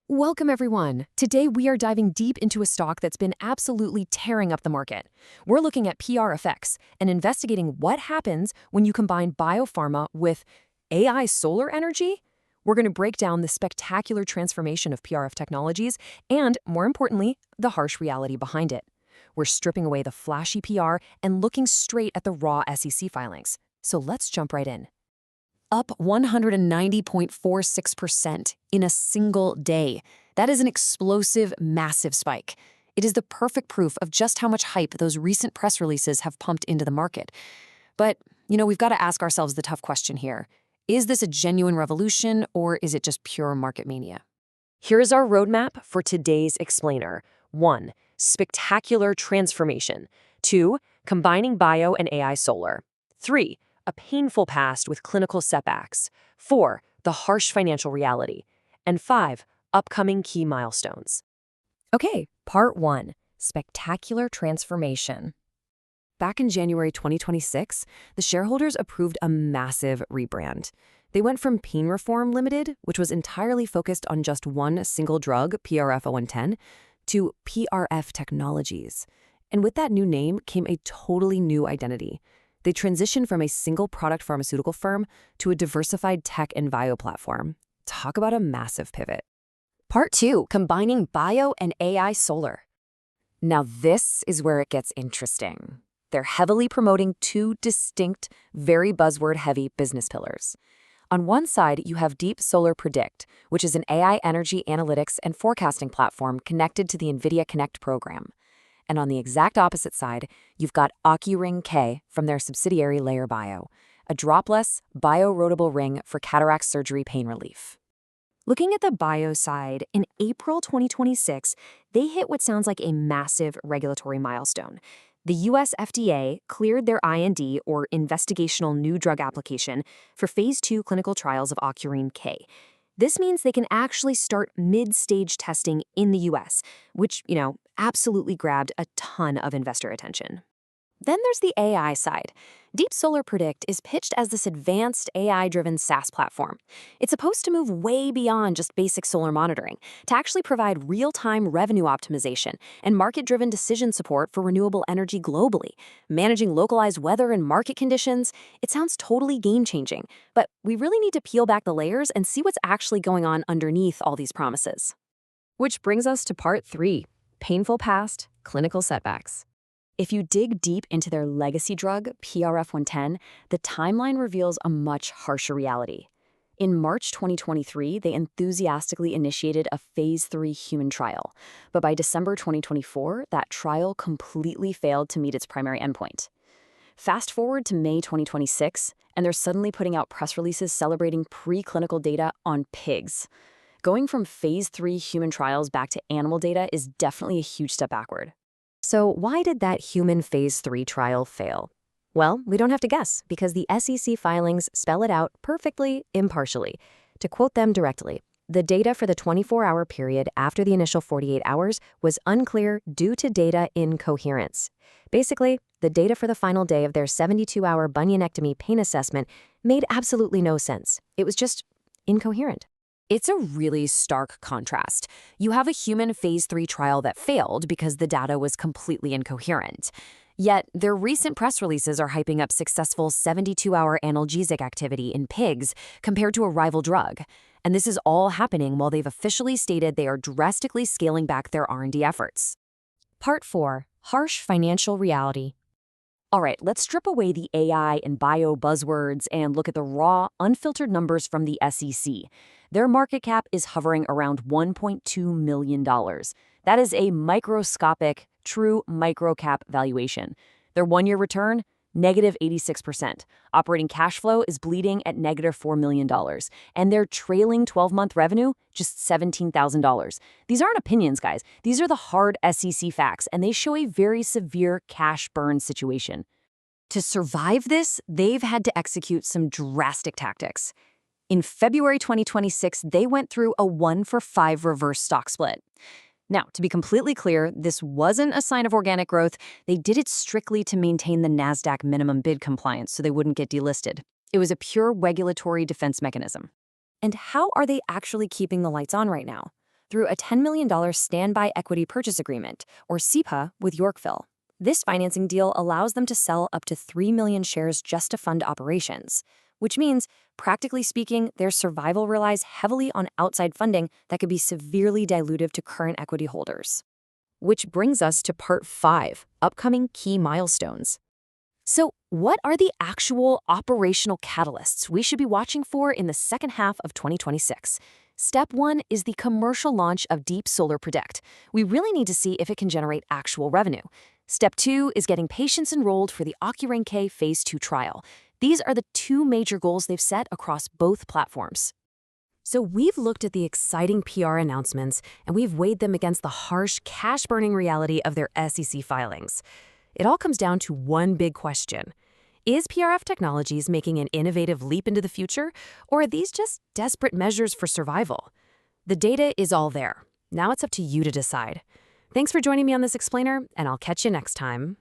Welcome, everyone. Today, we are diving deep into a stock that's been absolutely tearing up the market. We're looking at PRFX and investigating what happens when you combine biopharma with AI solar energy. We're going to break down the spectacular transformation of PRF Technologies and, more importantly, the harsh reality behind it. We're stripping away the flashy PR and looking straight at the raw SEC filings. So let's jump right in. Up 190.46% in a single day. That is an explosive, massive spike. It is the perfect proof of just how much hype those recent press releases have pumped into the market. But, we've got to ask ourselves the tough question here. Is this a genuine revolution, or is it just pure market mania? Here's our roadmap for today's explainer. 1. Spectacular transformation. 2. Combining bio and AI solar. 3. A painful past with clinical setbacks. 4. The harsh financial reality. And 5. Upcoming key milestones. Okay, part 1. Spectacular transformation. Back in January 2026, the shareholders approved a massive rebrand. They went from Pain Reform Limited, which was entirely focused on just one single drug, PRF 0110, to PRF Technologies. And with that new name came a totally new identity. They transitioned from a single-product pharmaceutical firm to a diversified tech and bio platform. Talk about a massive pivot. Part 2, combining bio and AI solar. Now this is where it gets interesting. They're heavily promoting two distinct, very buzzword-heavy business pillars. On one side, you have Deep Solar Predict, which is an AI energy analytics and forecasting platform connected to the NVIDIA Connect program. And on the exact opposite side, you've got OcuRing K from their subsidiary Layer Bio, a dropless, bio-erodible ring for cataract surgery pain relief. Looking at the bio side, in April 2026, they hit what sounds like a massive regulatory milestone. The US FDA cleared their IND, or Investigational New Drug Application, for Phase 2 clinical trials of OcuRing K. This means they can actually start mid-stage testing in the US, which, absolutely grabbed a ton of investor attention. Then there's the AI side. Deep Solar Predict is pitched as this advanced AI-driven SaaS platform. It's supposed to move way beyond just basic solar monitoring to actually provide real-time revenue optimization and market-driven decision support for renewable energy globally, managing localized weather and market conditions. It sounds totally game-changing, but we really need to peel back the layers and see what's actually going on underneath all these promises. Which brings us to part 3, painful past, clinical setbacks. If you dig deep into their legacy drug, PRF 110, the timeline reveals a much harsher reality. In March 2023, they enthusiastically initiated a Phase 3 human trial. But by December 2024, that trial completely failed to meet its primary endpoint. Fast forward to May 2026, and they're suddenly putting out press releases celebrating preclinical data on pigs. Going from Phase 3 human trials back to animal data is definitely a huge step backward. So why did that human Phase 3 trial fail? Well, we don't have to guess, because the SEC filings spell it out perfectly, impartially. To quote them directly, the data for the 24-hour period after the initial 48 hours was unclear due to data incoherence. Basically, the data for the final day of their 72-hour bunionectomy pain assessment made absolutely no sense. It was just incoherent. It's a really stark contrast. You have a human Phase 3 trial that failed because the data was completely incoherent. Yet, their recent press releases are hyping up successful 72-hour analgesic activity in pigs compared to a rival drug. And this is all happening while they've officially stated they are drastically scaling back their R&D efforts. Part 4. Harsh financial reality. All right, let's strip away the AI and bio buzzwords and look at the raw, unfiltered numbers from the SEC. Their market cap is hovering around $1.2 million. That is a microscopic, true microcap valuation. Their one-year return, negative 86%. Operating cash flow is bleeding at negative $4 million. And their trailing 12-month revenue, just $17,000. These aren't opinions, guys. These are the hard SEC facts, and they show a very severe cash burn situation. To survive this, they've had to execute some drastic tactics. In February 2026, they went through a 1-for-5 reverse stock split. Now, to be completely clear, this wasn't a sign of organic growth. They did it strictly to maintain the NASDAQ minimum bid compliance so they wouldn't get delisted. It was a pure regulatory defense mechanism. And how are they actually keeping the lights on right now? through a $10 million standby equity purchase agreement, or SEPA, with Yorkville. This financing deal allows them to sell up to 3 million shares just to fund operations, which means, practically speaking, their survival relies heavily on outside funding that could be severely dilutive to current equity holders. Which brings us to Part 5, upcoming key milestones. So, what are the actual operational catalysts we should be watching for in the second half of 2026? Step 1 is the commercial launch of Deep Solar Predict. We really need to see if it can generate actual revenue. Step 2 is getting patients enrolled for the OcuRain-K Phase 2 trial. These are the two major goals they've set across both platforms. So we've looked at the exciting PR announcements, and we've weighed them against the harsh, cash-burning reality of their SEC filings. It all comes down to one big question. Is PRF Technologies making an innovative leap into the future, or are these just desperate measures for survival? The data is all there. Now it's up to you to decide. Thanks for joining me on this explainer, and I'll catch you next time.